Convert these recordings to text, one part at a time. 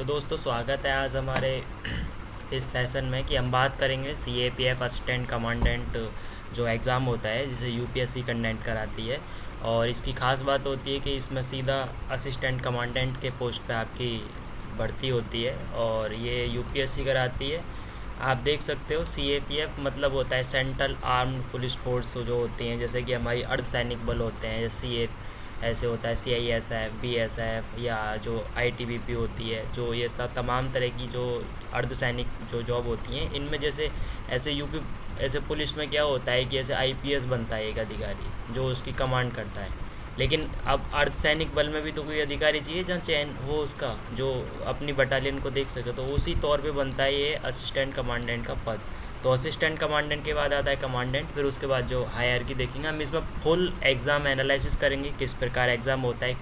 तो दोस्तों स्वागत है आज हमारे इस सेशन में कि हम बात करेंगे CAPF असिस्टेंट कमांडेंट जो एग्ज़ाम होता है जिसे UPSC कंडक्ट कराती है। और इसकी ख़ास बात होती है कि इसमें सीधा असिस्टेंट कमांडेंट के पोस्ट पे आपकी भर्ती होती है और ये UPSC कराती है। आप देख सकते हो CAPF मतलब होता है सेंट्रल आर्म्ड पुलिस फोर्स जो होती हैं, जैसे कि हमारी अर्धसैनिक बल होते हैं, जैसे ऐसे होता है CISF, BSF या जो ITBP होती है, जो ये तमाम तरह की जो अर्धसैनिक जो जॉब होती हैं इनमें जैसे ऐसे ऐसे पुलिस में क्या होता है कि ऐसे IPS बनता है एक अधिकारी जो उसकी कमांड करता है। लेकिन अब अर्धसैनिक बल में भी तो कोई अधिकारी चाहिए जहाँ चयन हो उसका, जो अपनी बटालियन को देख सके, तो उसी तौर पे बनता है ये असिस्टेंट कमांडेंट का पद। तो असिस्टेंट कमांडेंट के बाद आता है कमांडेंट, फिर उसके बाद जो हायरार्की देखेंगे हम। इसमें फुल एग्ज़ाम एनालिसिस करेंगे, किस प्रकार एग्ज़ाम होता है,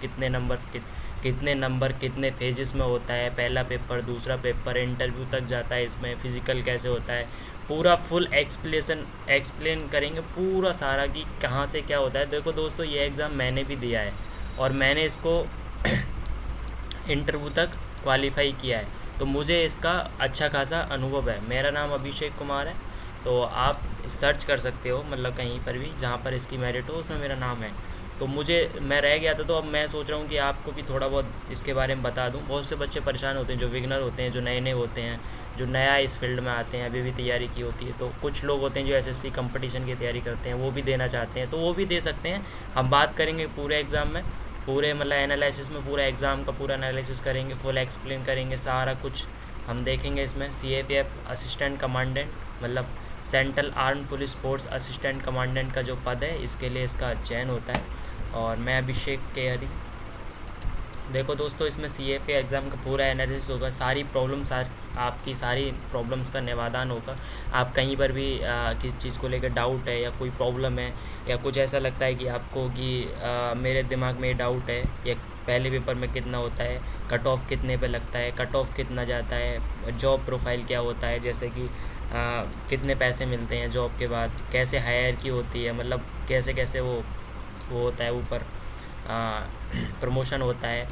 कितने नंबर कितने फेजेस में होता है, पहला पेपर, दूसरा पेपर, इंटरव्यू तक जाता है, इसमें फ़िज़िकल कैसे होता है, पूरा फुल एक्सप्लेन करेंगे पूरा सारा कि कहाँ से क्या होता है। देखो दोस्तों, ये एग्ज़ाम मैंने भी दिया है और मैंने इसको इंटरव्यू तक क्वालिफाई किया है, तो मुझे इसका अच्छा खासा अनुभव है। मेरा नाम अभिषेक कुमार है, तो आप सर्च कर सकते हो मतलब कहीं पर भी जहाँ पर इसकी मेरिट हो उसमें मेरा नाम है। तो मैं रह गया था, तो अब मैं सोच रहा हूँ कि आपको भी थोड़ा बहुत इसके बारे में बता दूँ। बहुत से बच्चे परेशान होते हैं जो बिगनर होते हैं, जो नए होते हैं, जो नया इस फील्ड में आते हैं, अभी भी तैयारी की होती है। तो कुछ लोग होते हैं जो SSC कंपटीशन की तैयारी करते हैं, वो भी देना चाहते हैं, तो वो भी दे सकते हैं। हम बात करेंगे पूरे एग्ज़ाम में, पूरे मतलब एनालिसिस में, पूरा एग्ज़ाम का पूरा एनालिसिस करेंगे, फुल एक्सप्लेन करेंगे, सारा कुछ हम देखेंगे इसमें। CAPF असिस्टेंट कमांडेंट मतलब central armed police force assistant commandant का जो पद है, इसके लिए इसका चयन होता है। और मैं अभिषेक के हरी। देखो दोस्तों, इसमें CAPF एग्ज़ाम का पूरा एनालिसिस होगा, सारी प्रॉब्लम्स आपकी सारी प्रॉब्लम्स का निवारण होगा। आप कहीं पर भी किस चीज़ को लेकर डाउट है या कोई प्रॉब्लम है या कुछ ऐसा लगता है कि आपको कि मेरे दिमाग में डाउट है, या पहले पेपर में कितना होता है, कट ऑफ कितने पे लगता है, कट ऑफ कितना जाता है, जॉब प्रोफाइल क्या होता है, जैसे कि कितने पैसे मिलते हैं जॉब के बाद, कैसे हायरार्की होती है, मतलब कैसे कैसे वो होता है ऊपर प्रमोशन होता है,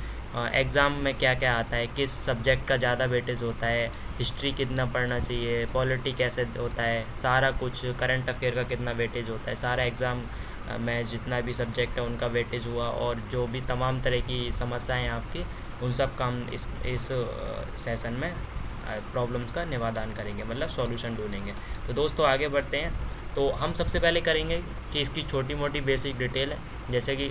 एग्ज़ाम में क्या क्या आता है, किस सब्जेक्ट का ज़्यादा वेटेज होता है, हिस्ट्री कितना पढ़ना चाहिए, पॉलिटी कैसे होता है, सारा कुछ, करंट अफेयर का कितना वेटेज होता है, सारा एग्ज़ाम में जितना भी सब्जेक्ट है उनका वेटेज हुआ, और जो भी तमाम तरह की समस्याएं हैं आपकी, उन सब का हम इस सेशन में प्रॉब्लम्स का निवारण करेंगे, मतलब सॉल्यूशन ढूंढेंगे। तो दोस्तों आगे बढ़ते हैं। तो हम सबसे पहले करेंगे कि इसकी छोटी मोटी बेसिक डिटेल है, जैसे कि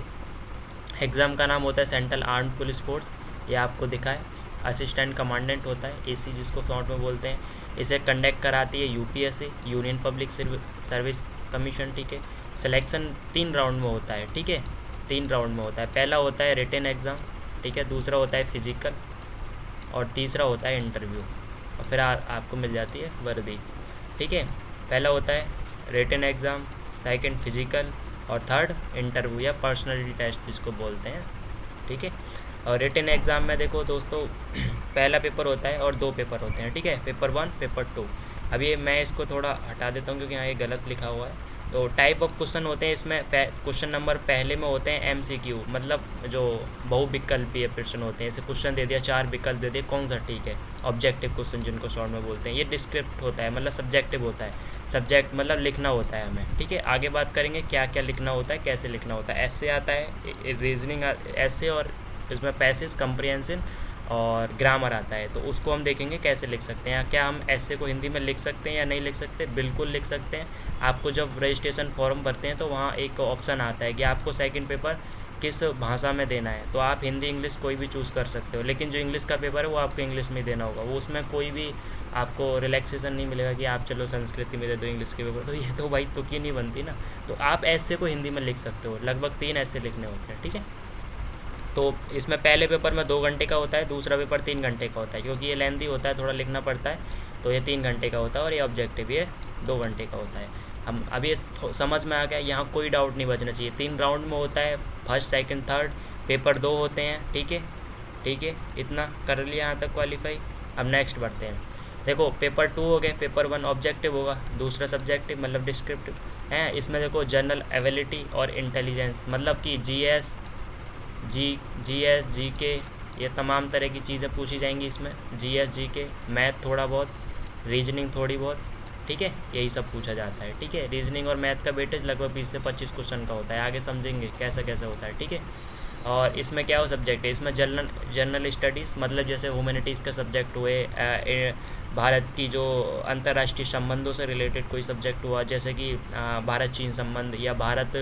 एग्ज़ाम का नाम होता है सेंट्रल आर्म्ड पुलिस फोर्स, ये आपको दिखा है, असिस्टेंट कमांडेंट होता है, AC जिसको शॉर्ट में बोलते हैं। इसे कंडक्ट कराती है UPSC, union public service commission, ठीक है। सिलेक्शन 3 राउंड में होता है, ठीक है, 3 राउंड में होता है। पहला होता है रिटन एग्ज़ाम, ठीक है, दूसरा होता है फिजिकल, और तीसरा होता है इंटरव्यू, और फिर आपको मिल जाती है वर्दी, ठीक है। पहला होता है रिटन एग्ज़ाम, सेकंड फिजिकल, और थर्ड इंटरव्यू या पर्सनैलिटी टेस्ट जिसको बोलते हैं, ठीक है। और रिटन एग्ज़ाम में देखो दोस्तों, पहला पेपर होता है और 2 पेपर होते हैं, ठीक है, पेपर 1 पेपर 2। अब ये मैं इसको थोड़ा हटा देता हूँ क्योंकि यहाँ ये गलत लिखा हुआ है। तो टाइप ऑफ क्वेश्चन होते हैं इसमें, क्वेश्चन नंबर पहले में होते हैं MCQ, मतलब जो बहुविकल्पीय प्रश्न होते हैं। ऐसे क्वेश्चन दे दिया, 4 विकल्प दे दिए, कौन सा ठीक है, ऑब्जेक्टिव क्वेश्चन जिनको शॉर्ट में बोलते हैं। ये डिस्क्रिप्ट होता है, मतलब सब्जेक्टिव होता है, सब्जेक्ट मतलब लिखना होता है हमें, ठीक है। आगे बात करेंगे क्या क्या लिखना होता है, कैसे लिखना होता है। ऐसे आता है रीजनिंग ऐसे, और इसमें पैसेज, कंप्रिहेंशन और ग्रामर आता है, तो उसको हम देखेंगे कैसे लिख सकते हैं। क्या हम ऐसे को हिंदी में लिख सकते हैं या नहीं लिख सकते? बिल्कुल लिख सकते हैं। आपको जब रजिस्ट्रेशन फॉर्म भरते हैं तो वहाँ एक ऑप्शन आता है कि आपको सेकंड पेपर किस भाषा में देना है, तो आप हिंदी इंग्लिश कोई भी चूज़ कर सकते हो, लेकिन जो इंग्लिश का पेपर है वो आपको इंग्लिश में देना होगा। वो उसमें कोई भी आपको रिलैक्सेशन नहीं मिलेगा कि आप चलो संस्कृति में दे दो इंग्लिश के पेपर, तो ये तो भाई तुकी नहीं बनती ना। तो आप ऐसे को हिंदी में लिख सकते हो, लगभग 3 ऐसे लिखने होते हैं, ठीक है। तो इसमें पहले पेपर में 2 घंटे का होता है, दूसरा पेपर 3 घंटे का होता है, क्योंकि ये लेंथी होता है, थोड़ा लिखना पड़ता है, तो ये 3 घंटे का होता है, और ये ऑब्जेक्टिव ये 2 घंटे का होता है। हम अभी समझ में आ गया, यहाँ कोई डाउट नहीं बचना चाहिए। 3 राउंड में होता है, फर्स्ट सेकंड थर्ड, पेपर 2 होते हैं, ठीक है, ठीक है। इतना कर लिया यहाँ तक क्वालिफाई। अब नेक्स्ट बढ़ते हैं। देखो पेपर 2 हो गए, पेपर 1 ऑब्जेक्टिव होगा, दूसरा सब्जेक्टिव मतलब डिस्क्रिप्टिव है। इसमें देखो जनरल एबिलिटी और इंटेलिजेंस, मतलब कि GS, GK, ये तमाम तरह की चीज़ें पूछी जाएंगी इसमें, जीएस जीके, मैथ थोड़ा बहुत, रीजनिंग थोड़ी बहुत, ठीक है, यही सब पूछा जाता है। ठीक है, रीजनिंग और मैथ का वेटेज लगभग 20 से 25 क्वेश्चन का होता है, आगे समझेंगे कैसा कैसा होता है। ठीक है, और इसमें क्या हो सब्जेक्ट है, इसमें जनरल स्टडीज़ मतलब जैसे ह्यूमैनिटीज़ का सब्जेक्ट हुए, भारत की जो अंतर्राष्ट्रीय संबंधों से रिलेटेड कोई सब्जेक्ट हुआ, जैसे कि भारत चीन संबंध, या भारत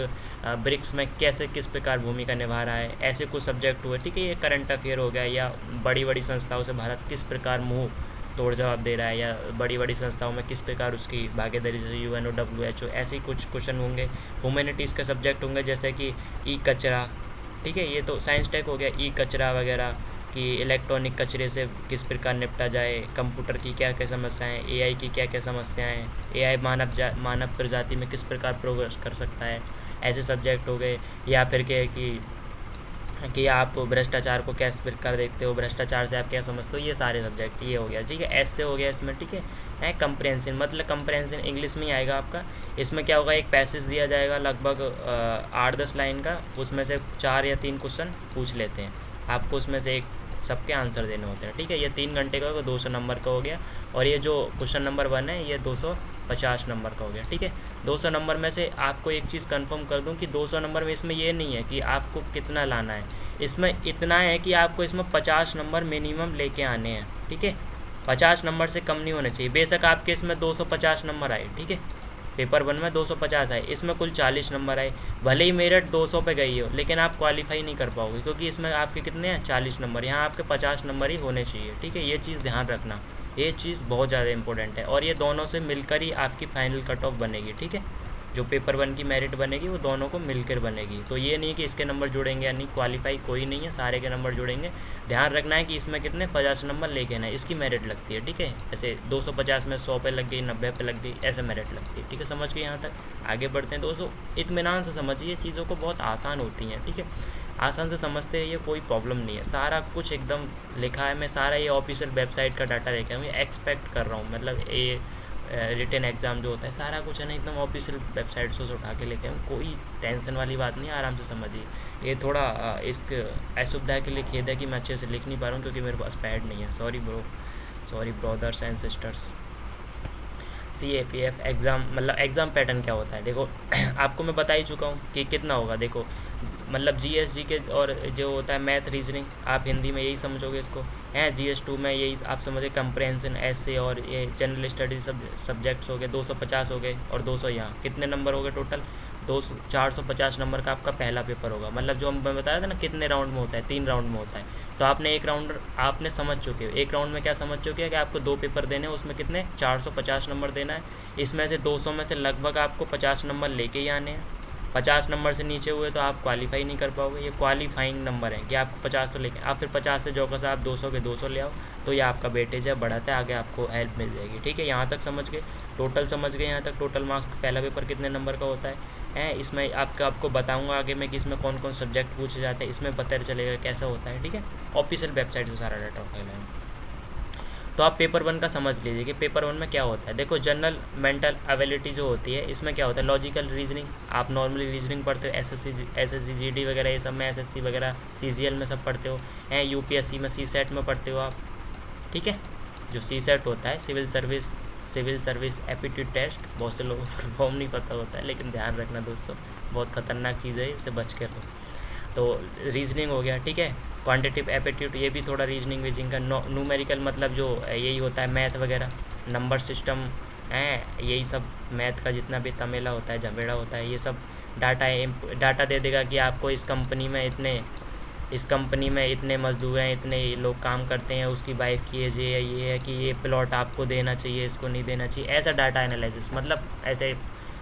ब्रिक्स में कैसे किस प्रकार भूमिका निभा रहा है, ऐसे कुछ सब्जेक्ट हुए। ठीक है, ये करंट अफेयर हो गया, या बड़ी बड़ी संस्थाओं से भारत किस प्रकार मुँह तोड़ जवाब दे रहा है, या बड़ी बड़ी संस्थाओं में किस प्रकार उसकी भागीदारी, जैसे यूएनओ, WHO, ऐसे ही कुछ क्वेश्चन होंगे। ह्यूमैनिटीज़ के सब्जेक्ट होंगे जैसे कि ई कचरा, ठीक है, ये तो साइंस टेक हो गया, ई कचरा वगैरह, कि इलेक्ट्रॉनिक कचरे से किस प्रकार निपटा जाए, कंप्यूटर की क्या क्या समस्याएं, एआई की क्या क्या समस्याएं, एआई मानव प्रजाति में किस प्रकार प्रोग्रेस कर सकता है, ऐसे सब्जेक्ट हो गए। या फिर क्या है कि आप भ्रष्टाचार को किस प्रकार देखते हो, भ्रष्टाचार से आप क्या समझते हो, ये सारे सब्जेक्ट, ये हो गया। ठीक है, ऐसे हो गया इसमें। ठीक है, कंप्रेंशन मतलब कंप्रेंशन इंग्लिश में ही आएगा आपका। इसमें क्या होगा, एक पैसेज दिया जाएगा लगभग 8-10 लाइन का, उसमें से 4 या 3 क्वेश्चन पूछ लेते हैं आपको, उसमें से एक सबके आंसर देने होते हैं। ठीक है, ये 3 घंटे का होगा, 200 नंबर का हो गया। और ये जो क्वेश्चन नंबर 1 है ये 250 नंबर का हो गया। ठीक है, 200 नंबर में से आपको एक चीज़ कंफर्म कर दूं कि 200 नंबर में इसमें ये नहीं है कि आपको कितना लाना है, इसमें इतना है कि आपको इसमें 50 नंबर मिनिमम लेके आने हैं। ठीक है, 50 नंबर से कम नहीं होना चाहिए। बेशक आपके इसमें 250 नंबर आए, ठीक है, पेपर 1 में 250 आए, इसमें कुल 40 नंबर आए, भले ही मेरिट 200 पे गई हो, लेकिन आप क्वालिफाई नहीं कर पाओगे, क्योंकि इसमें आपके कितने हैं, 40 नंबर, यहाँ आपके 50 नंबर ही होने चाहिए। ठीक है, ये चीज़ ध्यान रखना, ये चीज़ बहुत ज़्यादा इंपॉर्टेंट है, और ये दोनों से मिलकर ही आपकी फाइनल कट ऑफ बनेगी। ठीक है, जो पेपर 1 की मेरिट बनेगी वो दोनों को मिलकर बनेगी। तो ये नहीं कि इसके नंबर जुड़ेंगे या नहीं, क्वालिफाई कोई नहीं है, सारे के नंबर जुड़ेंगे। ध्यान रखना है कि इसमें कितने 50 नंबर लेके ना, इसकी मेरिट लगती है। ठीक है, ऐसे 250 में 100 पे लग गई, 90 पे लग गई, ऐसे मेरिट लगती है। ठीक है, समझ गए यहाँ तक, आगे बढ़ते हैं दोस्तों। इत्मीनान से समझिए, चीज़ों को बहुत आसान होती हैं। ठीक है, आसान से समझते रहिए, कोई प्रॉब्लम नहीं है, सारा कुछ एकदम लिखा है। मैं सारा ये ऑफिशियल वेबसाइट का डाटा लेके हूँ, एक्सपेक्ट कर रहा हूँ, मतलब ये रिटन एग्ज़ाम जो होता है सारा कुछ है ना एकदम ऑफिशियल वेबसाइट से उठा के लेके आऊँ, कोई टेंशन वाली बात नहीं है, आराम से समझिए। ये थोड़ा इस असुविधा के लिए खेद है कि मैं अच्छे से लिख नहीं पा रहा हूँ, क्योंकि मेरे पास पैड नहीं है। Sorry bro, sorry brothers and sisters. CAPF exam मतलब एग्ज़ाम पैटर्न क्या होता है, देखो आपको मैं बता ही चुका हूँ कि कितना होगा। देखो मतलब GS के और जो होता है मैथ रीजनिंग, आप हिंदी में यही समझोगे इसको हैं। GS2 में यही आप समझे, कंप्रेंशन, ऐसे और ये जनरल स्टडी सब्जेक्ट्स हो गए, 250 हो गए, और 200 यहाँ कितने नंबर हो गए टोटल, 450 नंबर का आपका पहला पेपर होगा। मतलब जो मैं बताया था ना कितने राउंड में होता है, 3 राउंड में होता है। तो आपने एक राउंड आपने समझ चुके हो, एक राउंड में क्या समझ चुके हैं कि आपको 2 पेपर देने हैं, उसमें कितने 450 नंबर देना है। इसमें से 200 में से लगभग आपको 50 नंबर लेके ही आने हैं। 50 नंबर से नीचे हुए तो आप क्वालिफाई नहीं कर पाओगे, ये क्वालिफाइंग नंबर है कि आपको 50 तो लेके, आप फिर 50 से जो आप 200 के 200 ले आओ, तो ये आपका वेटेज है, बढ़ाता है, आगे आपको हेल्प मिल जाएगी। ठीक है, यहाँ तक समझ गए, टोटल समझ गए यहाँ तक, टोटल मार्क्स पहला पेपर कितने नंबर का होता है। इसमें आपको बताऊंगा आगे मैं कि इसमें कौन कौन सब्जेक्ट पूछे जाते हैं, इसमें पता चलेगा कैसा होता है। ठीक है, ऑफिशियल वेबसाइट से सारा डाटा उठा लेना। तो आप पेपर 1 का समझ लीजिए कि पेपर 1 में क्या होता है। देखो जनरल मेंटल एबिलिटी जो होती है, इसमें क्या होता है, लॉजिकल रीजनिंग, आप नॉर्मली रीजनिंग पढ़ते हो, SSC GD वगैरह ये सब में, SSC वगैरह CGL में सब पढ़ते हो, UPSC में CSET में पढ़ते हो आप। ठीक है, जो CSET होता है सिविल सर्विस एप्टीट्यूड टेस्ट, बहुत से लोगों को फॉर्म नहीं पता होता है, लेकिन ध्यान रखना दोस्तों, बहुत खतरनाक चीज़ है, इससे बच कर रहो। तो रीजनिंग हो गया, ठीक है, क्वांटिटिव एप्टीट्यूड, ये भी थोड़ा रीजनिंग वीजनिंग का। न्यूमेरिकल मतलब जो यही होता है मैथ वगैरह, नंबर सिस्टम है, यही सब मैथ का जितना भी तमेला होता है, झमेड़ा होता है, ये सब डाटा दे देगा कि आपको इस कंपनी में इतने मजदूर हैं, इतने लोग काम करते हैं, उसकी वाइफ की एज ये है कि ये प्लॉट आपको देना चाहिए, इसको नहीं देना चाहिए, ऐसा डाटा एनालिसिस, मतलब ऐसे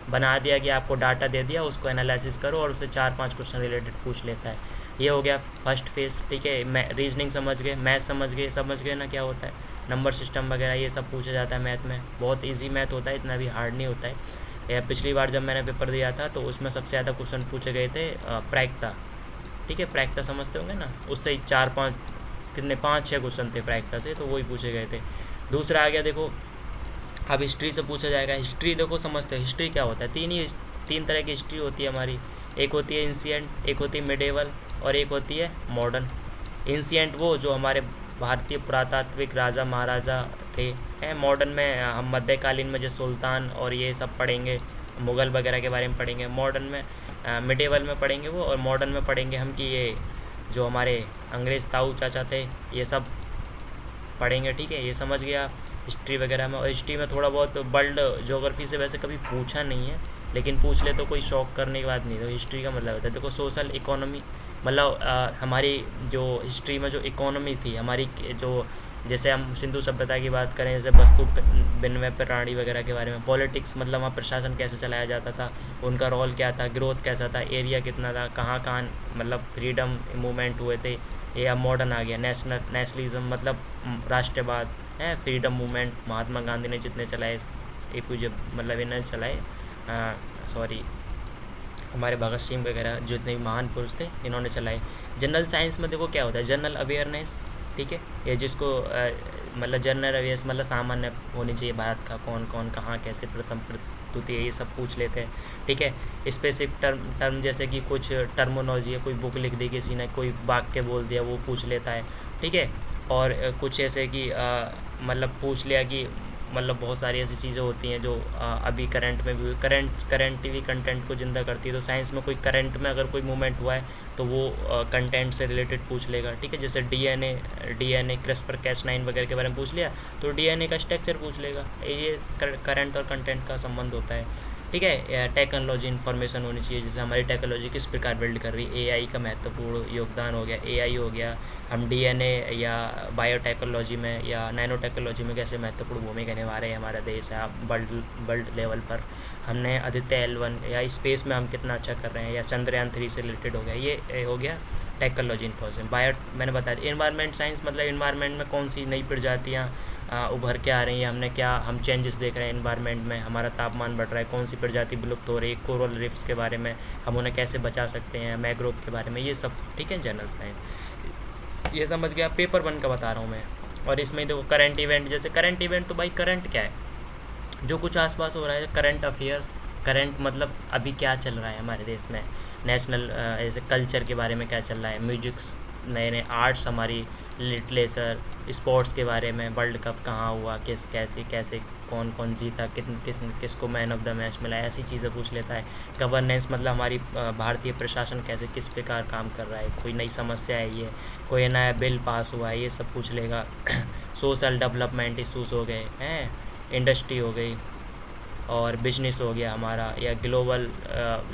बना दिया कि आपको डाटा दे दिया, उसको एनालिसिस करो और उससे 4-5 क्वेश्चन रिलेटेड पूछ लेता है। ये हो गया फर्स्ट फेज़। ठीक है, रीजनिंग समझ गए, मैथ समझ गए ना क्या होता है, नंबर सिस्टम वगैरह ये सब पूछा जाता है मैथ में, बहुत इजी मैथ होता है, इतना भी हार्ड नहीं होता है। पिछली बार जब मैंने पेपर दिया था तो उसमें सबसे ज़्यादा क्वेश्चन पूछे गए थे प्रायिकता। ठीक है, प्रायिकता समझते होंगे ना, उससे ही 4-5 कितने 5-6 क्वेश्चन थे प्रायिकता से, तो वही पूछे गए थे। दूसरा आ गया देखो, अब हिस्ट्री से पूछा जाएगा। हिस्ट्री देखो समझते हो हिस्ट्री क्या होता है, 3 तरह की हिस्ट्री होती है हमारी, एक होती है एंशिएंट, एक होती है मिडेवल, और एक होती है मॉडर्न। एंशियंट वो जो हमारे भारतीय पुरातात्विक राजा महाराजा थे हैं। मॉडर्न में हम मध्यकालीन में जो सुल्तान और ये सब पढ़ेंगे, मुग़ल वगैरह के बारे में पढ़ेंगे। मॉडर्न में मिडेवल में पढ़ेंगे वो, और मॉडर्न में पढ़ेंगे हम कि ये जो हमारे अंग्रेज़ ताऊ चाचा थे ये सब पढ़ेंगे। ठीक है, ये समझ गया हिस्ट्री वगैरह में। और हिस्ट्री में थोड़ा बहुत वर्ल्ड ज्योग्राफी से वैसे कभी पूछा नहीं है, लेकिन पूछ ले तो कोई शौक करने की बात नहीं। तो हिस्ट्री का मतलब होता है, देखो सोशल इकोनॉमी मतलब हमारी जो हिस्ट्री में जो इकोनॉमी थी हमारी, जो जैसे हम सिंधु सभ्यता की बात करें, जैसे वस्तु विनिमय प्रणाली वगैरह के बारे में। पॉलिटिक्स मतलब वहाँ प्रशासन कैसे चलाया जाता था, उनका रोल क्या था, ग्रोथ कैसा था, एरिया कितना था, कहाँ कहाँ मतलब फ्रीडम मूवमेंट हुए थे। ये अब मॉडर्न आ गया नेशनलिज्म मतलब राष्ट्रवाद है, फ्रीडम मूवमेंट महात्मा गांधी ने जितने चलाए, APJ मतलब इन्होंने चलाए, सॉरी हमारे भगत सिंह वगैरह जितने भी महान पुरुष थे इन्होंने चलाए। जनरल साइंस में देखो क्या होता है, जनरल अवेयरनेस। ठीक है, ये जिसको मतलब जनरल अवेयरनेस मतलब सामान्य होनी चाहिए भारत का कौन कौन कहाँ कैसे प्रथम प्रस्तुति है, ये सब पूछ लेते हैं। ठीक है, स्पेसिफिक टर्म जैसे कि कुछ टर्मिनोलॉजी है, कोई बुक लिख दी किसी ने, कोई वाक्य बोल दिया वो पूछ लेता है। ठीक है, और कुछ ऐसे कि मतलब पूछ लिया कि मतलब बहुत सारी ऐसी चीज़ें होती हैं जो अभी करंट में भी करंट भी कंटेंट को ज़िंदा करती है। तो साइंस में कोई करंट में अगर कोई मूवमेंट हुआ है तो वो कंटेंट से रिलेटेड पूछ लेगा। ठीक है, जैसे डीएनए क्रिस्पर Cas9 वगैरह के बारे में पूछ लिया तो डीएनए का स्ट्रक्चर पूछ लेगा। ये करंट और कंटेंट का संबंध होता है। ठीक है, टेक्नोलॉजी इन्फॉर्मेशन होनी चाहिए, जैसे हमारी टेक्नोलॉजी किस प्रकार बिल्ड कर रही है। AI का महत्वपूर्ण योगदान हो गया, AI हो गया। हम DNA या बायोटेक्नोलॉजी में या नैनो टेक्नोलॉजी में कैसे महत्वपूर्ण भूमिका निभा रहे हैं हमारा देश है वर्ल्ड लेवल पर। हमने आदित्य L1 या स्पेस में हम कितना अच्छा कर रहे हैं, या चंद्रयान 3 से रिलेटेड हो गया। ये हो गया टेक्नोलॉजी इन्फॉर्मेशन। मैंने बता दिया। इन्वायरमेंट साइंस मतलब इन्वायरमेंट में कौन सी नई प्रजातियाँ उभर के आ रही हैं, हम चेंजेस देख रहे हैं इन्वायरमेंट में, हमारा तापमान बढ़ रहा है, कौन सी प्रजाति विलुप्त हो रही है, कोरल रिफ्स के बारे में, हम उन्हें कैसे बचा सकते हैं, मैंग्रोव के बारे में, ये सब। ठीक है, जनरल साइंस ये समझ गया। पेपर 1 का बता रहा हूँ मैं। और इसमें देखो करंट इवेंट, जैसे करंट इवेंट तो भाई करंट क्या है, जो कुछ आसपास हो रहा है, करंट अफेयर्स। करंट मतलब अभी क्या चल रहा है हमारे देश में, नेशनल ऐसे कल्चर के बारे में क्या चल रहा है, म्यूजिक्स, नए नए आर्ट्स, हमारी लिटरेचर, स्पोर्ट्स के बारे में, वर्ल्ड कप कहाँ हुआ, कैसे कौन कौन जीता, किसको मैन ऑफ द मैच मिला, ऐसी चीज़ें पूछ लेता है। गवर्नेंस मतलब हमारी भारतीय प्रशासन कैसे किस प्रकार काम कर रहा है, कोई नई समस्या है ये, कोई नया बिल पास हुआ है, ये सब पूछ लेगा। सोशल डेवलपमेंट इशूज़ हो गए हैं, इंडस्ट्री हो गई और बिजनेस हो गया हमारा, या ग्लोबल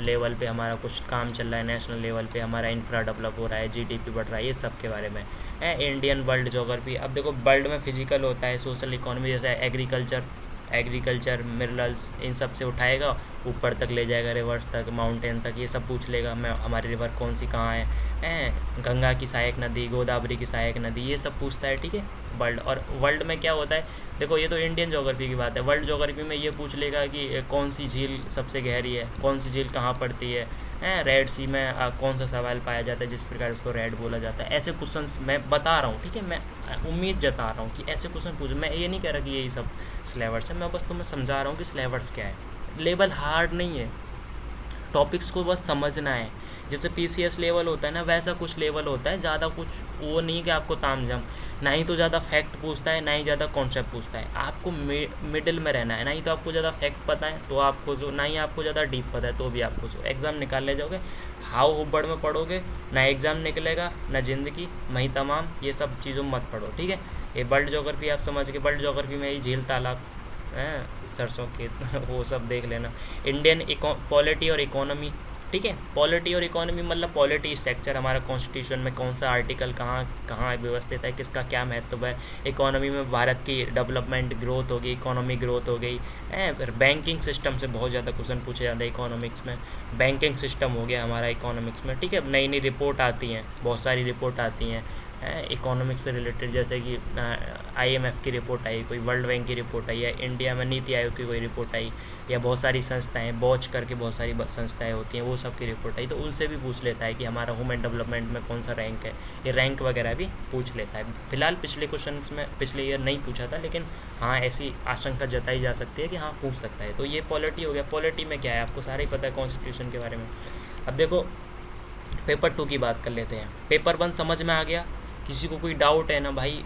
लेवल पे हमारा कुछ काम चल रहा है, नेशनल लेवल पे हमारा इंफ्रा डेवलप हो रहा है, GDP बढ़ रहा है, ये सब के बारे में है। Indian world geography. अब देखो वर्ल्ड में फिजिकल होता है, सोशल इकोनॉमी जैसे एग्रीकल्चर मिनरल्स, इन सब से उठाएगा ऊपर तक ले जाएगा, रिवर्स तक, माउंटेन तक, ये सब पूछ लेगा। मैं हमारी रिवर कौन सी कहाँ है, गंगा की सहायक नदी, गोदावरी की सहायक नदी, ये सब पूछता है। ठीक है, वर्ल्ड। और वर्ल्ड में क्या होता है, देखो ये तो इंडियन ज्योग्राफी की बात है। वर्ल्ड ज्योग्राफी में ये पूछ लेगा कि कौन सी झील सबसे गहरी है, कौन सी झील कहाँ पड़ती है, रेड सी में कौन सा सवाल पाया जाता है जिस प्रकार उसको रेड बोला जाता है। ऐसे क्वेश्चंस मैं बता रहा हूँ। ठीक है, मैं उम्मीद जता रहा हूँ कि ऐसे क्वेश्चन पूछ, मैं ये नहीं कह रहा कि यही सब सिलेबस है, मैं बस तुम्हें समझा रहा हूँ कि सिलेबस क्या है। लेवल हार्ड नहीं है, टॉपिक्स को बस समझना है। जैसे PCS लेवल होता है ना, वैसा कुछ लेवल होता है, ज़्यादा कुछ वो नहीं कि आपको तामझाम, ना ही तो ज़्यादा फैक्ट पूछता है, ना ही ज़्यादा कॉन्सेप्ट पूछता है। आपको मिडिल में रहना है, ना ही तो आपको ज़्यादा फैक्ट पता है तो आप खुश हो, ना ही आपको ज़्यादा डीप पता है तो भी आप खुश हो। एग्ज़ाम निकाल ले जाओगे, हाउ हुब्बड़ में पढ़ोगे, ना एग्ज़ाम निकलेगा ना ज़िंदगी, वहीं तमाम ये सब चीज़ों में मत पढ़ो। ठीक है, ये वर्ल्ड ज्योग्राफी आप समझ के, वर्ल्ड ज्योग्राफी में ही झील तालाब हैं, सरसों खेत वो सब देख लेना। इंडियन पॉलिटी और इकोनॉमी। ठीक है, पॉलिटी और इकोनॉमी मतलब पॉलिटी स्ट्रक्चर, हमारा कॉन्स्टिट्यूशन में कौन सा आर्टिकल कहाँ कहाँ व्यवस्थित है, किसका क्या महत्व है। इकोनॉमी में भारत की डेवलपमेंट ग्रोथ होगी, इकोनॉमी ग्रोथ हो गई है। फिर बैंकिंग सिस्टम से बहुत ज़्यादा क्वेश्चन पूछे जाते हैं इकोनॉमिक्स में, बैंकिंग सिस्टम हो गया हमारा इकोनॉमिक्स में। ठीक है, नई नई रिपोर्ट आती हैं, बहुत सारी रिपोर्ट आती हैं इकोनॉमिक्स से रिलेटेड, जैसे कि IMF की रिपोर्ट आई, कोई वर्ल्ड बैंक की रिपोर्ट आई, या इंडिया में नीति आयोग की कोई रिपोर्ट आई, या बहुत सारी संस्थाएं, बॉच करके बहुत सारी संस्थाएं होती हैं, वो सब की रिपोर्ट आई, तो उनसे भी पूछ लेता है कि हमारा ह्यूमन डेवलपमेंट में कौन सा रैंक है। ये रैंक वगैरह भी पूछ लेता है। फिलहाल पिछले क्वेश्चन में पिछले ईयर नहीं पूछा था, लेकिन हाँ ऐसी आशंका जताई जा सकती है कि हाँ पूछ सकता है। तो ये पॉलिटी हो गया। पॉलिटी में क्या है आपको सारा ही पता है, कॉन्स्टिट्यूशन के बारे में। अब देखो पेपर 2 की बात कर लेते हैं। पेपर 1 समझ में आ गया किसी को कोई डाउट है ना भाई,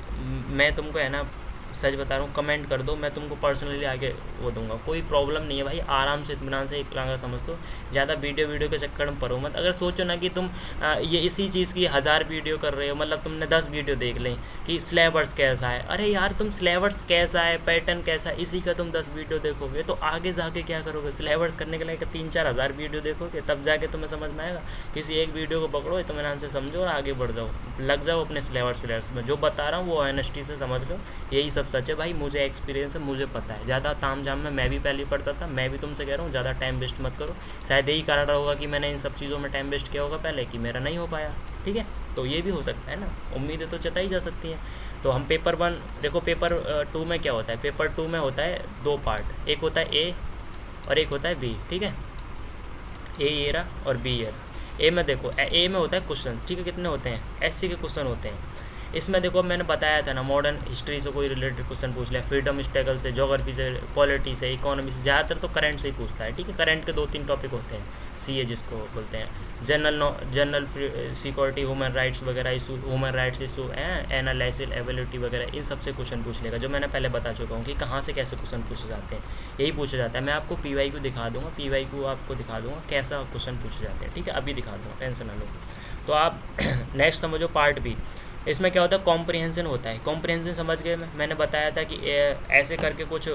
मैं तुमको है ना सच बता रहा हूँ, कमेंट कर दो, मैं तुमको पर्सनली आगे वो दूंगा, कोई प्रॉब्लम नहीं है भाई। आराम से इत्मीनान से एक लागा समझ दो, ज़्यादा वीडियो के चक्कर में पड़ो मत। अगर सोचो ना कि तुम ये इसी चीज़ की 1000 वीडियो कर रहे हो, मतलब तुमने 10 वीडियो देख लें कि सिलेबस कैसा है, अरे यार तुम सिलेबस कैसा है, पैटर्न कैसा है, इसी का तुम 10 वीडियो देखोगे तो आगे जाके क्या करोगे? सिलेबस करने के लिए 3-4 हज़ार वीडियो देखोगे, तब जाके तुम्हें समझ में आएगा। किसी एक वीडियो को पकड़ो, इत्मीनान से समझो और आगे बढ़ जाओ, लग जाओ अपने सिलेबस में। जो बता रहा हूँ वो ऑनेस्टी से समझ लो, यही सब सच है भाई। मुझे एक्सपीरियंस है, मुझे पता है। ज़्यादा ताम झाम में मैं भी पहले पढ़ता था, मैं भी तुमसे कह रहा हूँ ज़्यादा टाइम वेस्ट मत करो। शायद यही कारण होगा कि मैंने इन सब चीज़ों में टाइम वेस्ट किया होगा पहले, कि मेरा नहीं हो पाया, ठीक है। तो ये भी हो सकता है ना, उम्मीदें तो जताई जा सकती हैं। तो हम पेपर 1 देखो, पेपर 2 में क्या होता है? पेपर 2 में होता है 2 पार्ट, एक होता है ए और एक होता है बी, ठीक है। ए ये रहा और बी ये रहा। ए में देखो, ए में होता है क्वेश्चन, ठीक है। कितने होते हैं? 80 के क्वेश्चन होते हैं। इसमें देखो मैंने बताया था ना, मॉडर्न हिस्ट्री से कोई रिलेटेड क्वेश्चन पूछ लिया, फ्रीडम स्ट्रगल से, ज्योग्राफी से, पॉलिटी से, इकोनॉमी से, ज़्यादातर तो करंट से ही पूछता है, ठीक है। करंट के 2-3 टॉपिक होते हैं, सीए जिसको बोलते हैं, जनरल सिक्योरिटी, ह्यूमन राइट्स वगैरह issue, human rights issue, analysis, ability वगैरह, इन सबसे क्वेश्चन पूछ लेगा, जो मैंने पहले बता चुका हूँ कि कहाँ से कैसे क्वेश्चन पूछे जाते हैं। यही पूछा जाता है। मैं आपको PYQ दिखा दूँगा, PYQ आपको दिखा दूँगा कैसा क्वेश्चन पूछे जाते हैं, ठीक है। अभी दिखा दूँगा, टेंशन ना लो। तो आप नेक्स्ट समझो पार्ट बी। इसमें क्या होता है? कॉम्प्रिहेंशन होता है। कॉम्प्रिहेंशन समझ गए? मैंने बताया था कि ऐसे करके कुछ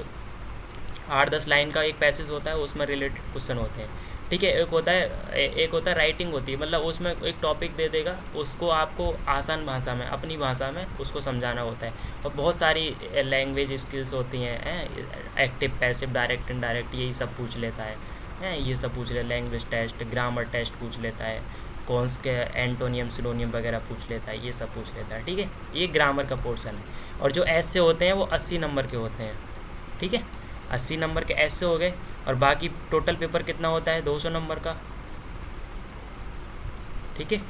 8-10 लाइन का एक पैसेज होता है, उसमें रिलेटेड क्वेश्चन होते हैं, ठीक है। एक होता है राइटिंग होती है, मतलब उसमें एक टॉपिक दे देगा, उसको आपको आसान भाषा में, अपनी भाषा में उसको समझाना होता है। और बहुत सारी लैंग्वेज स्किल्स होती हैं, एक्टिव, पैसिव, डायरेक्ट, इनडायरेक्ट, यही सब पूछ लेता है, ये सब पूछ लेता है। लैंग्वेज टेस्ट, ग्रामर टेस्ट पूछ लेता है, कौन के एंटोनियम, सिनोनियम वगैरह पूछ लेता है, ये सब पूछ लेता है, ठीक है। ये ग्रामर का पोर्शन है। और जो ऐसे होते हैं वो 80 नंबर के होते हैं, ठीक है। 80 नंबर के ऐसे हो गए। और बाकी टोटल पेपर कितना होता है? 200 नंबर का, ठीक है।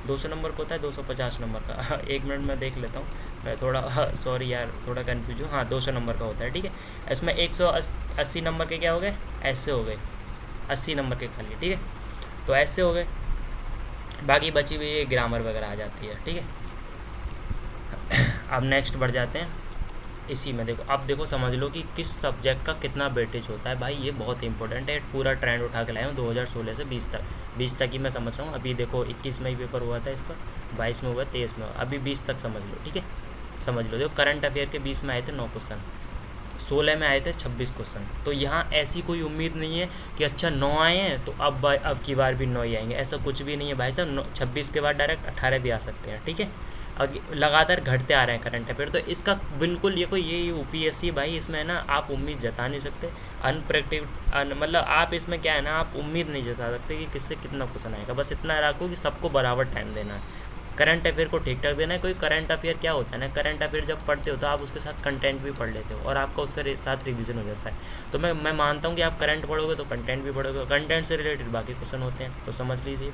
200 नंबर का होता है, 250 नंबर का। 1 मिनट में देख लेता हूँ, मैं थोड़ा सॉरी यार, थोड़ा कन्फ्यूज हूँ। हाँ, 200 नंबर का होता है, ठीक है। इसमें 180 नंबर के क्या हो गए? ऐसे हो गए, 80 नंबर के खाली, ठीक है। तो ऐसे हो गए। बाकी बची हुई ये ग्रामर वगैरह आ जाती है, ठीक है। अब नेक्स्ट बढ़ जाते हैं इसी में। देखो अब देखो, समझ लो कि किस सब्जेक्ट का कितना वेटेज होता है भाई, ये बहुत इंपॉर्टेंट है। पूरा ट्रेंड उठा के लाया हूँ 2016 से 20 तक ही मैं समझ रहा हूँ। अभी देखो 21 में ही पेपर हुआ था इसका, 22 में हुआ, 23 में हुआ, अभी 20 तक समझ लो, ठीक है। समझ लो, देखो करंट अफेयर के 20 में आए थे 9 क्वेश्चन, 16 में आए थे 26 क्वेश्चन। तो यहाँ ऐसी कोई उम्मीद नहीं है कि अच्छा 9 आए हैं तो अब की बार भी 9 ही आएंगे, ऐसा कुछ भी नहीं है भाई साहब। 26 के बाद डायरेक्ट 18 भी आ सकते हैं, ठीक है। लगातार घटते आ रहे हैं करंट अफेयर, तो इसका बिल्कुल ये UPSC भाई, इसमें ना आप उम्मीद जता नहीं सकते। मतलब आप इसमें क्या है ना, आप उम्मीद नहीं जता सकते कि किससे कितना क्वेश्चन आएगा। बस इतना रखो कि सबको बराबर टाइम देना है, करंट अफेयर को ठीक ठाक देना है। कोई करंट अफेयर क्या होता है ना, करंट अफेयर जब पढ़ते हो तो आप उसके साथ कंटेंट भी पढ़ लेते हो और आपका उसके साथ रिवीजन हो जाता है। तो मैं मानता हूँ कि आप करंट पढ़ोगे तो कंटेंट भी पढ़ोगे, कंटेंट से रिलेटेड बाकी क्वेश्चन होते हैं, तो समझ लीजिए।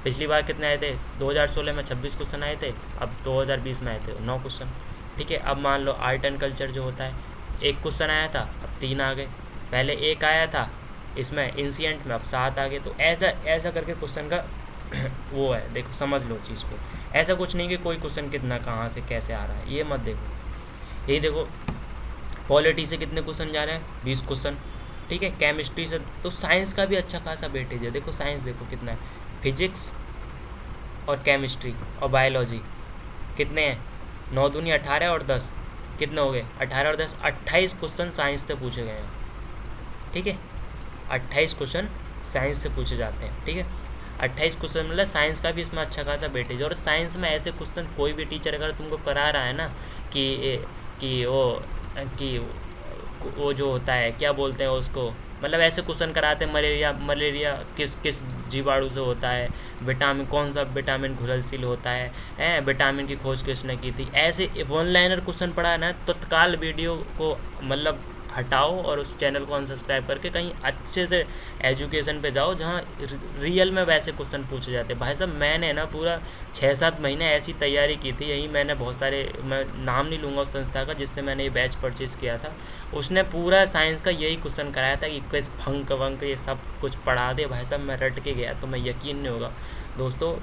पिछली बार कितने आए थे? 2016 में 26 क्वेश्चन आए थे, अब 2020 में आए थे 9 क्वेश्चन, ठीक है। अब मान लो आर्ट एंड कल्चर जो होता है, 1 क्वेश्चन आया था, अब 3 आ गए। पहले 1 आया था इसमें एंशिएंट में, अब 7 आ गए। तो ऐसा करके क्वेश्चन का वो है, देखो समझ लो चीज़ को। ऐसा कुछ नहीं कि कोई क्वेश्चन कितना कहाँ से कैसे आ रहा है, ये मत देखो। यही देखो, पॉलिटी से कितने क्वेश्चन जा रहे हैं? 20 क्वेश्चन, ठीक है। केमिस्ट्री से, तो साइंस का भी अच्छा खासा वेटेज है। देखो साइंस देखो कितना है, फिजिक्स और केमिस्ट्री और बायोलॉजी कितने हैं? 9 दूनी 18 और 10 कितने हो गए? 18 और 10 28 क्वेश्चन साइंस से पूछे गए हैं, ठीक है। 28 क्वेश्चन साइंस से पूछे जाते हैं, ठीक है। 28 क्वेश्चन मतलब साइंस का भी इसमें अच्छा खासा वेटेज। और साइंस में ऐसे क्वेश्चन कोई भी टीचर अगर तुमको करा रहा है ना कि वो जो होता है, क्या बोलते हैं उसको, मतलब ऐसे क्वेश्चन कराते हैं, मलेरिया किस जीवाणु से होता है, विटामिन कौन सा विटामिन घुलनशील होता है, विटामिन की खोज किसने की थी, ऐसे 1 लाइनर क्वेश्चन पढ़ा है ना, तो तत्काल वीडियो को मतलब हटाओ और उस चैनल को अनसब्सक्राइब करके कहीं अच्छे से एजुकेशन पे जाओ जहाँ रियल में वैसे क्वेश्चन पूछे जाते हैं। भाई साहब मैंने ना पूरा 6-7 महीने ऐसी तैयारी की थी, यही मैंने बहुत सारे, मैं नाम नहीं लूँगा उस संस्था का जिससे मैंने ये बैच परचेज़ किया था, उसने पूरा साइंस का यही क्वेश्चन कराया था कि किस वंक ये सब कुछ पढ़ा दे। भाई साहब मैं रट के गया, तो मैं यकीन नहीं होगा दोस्तों,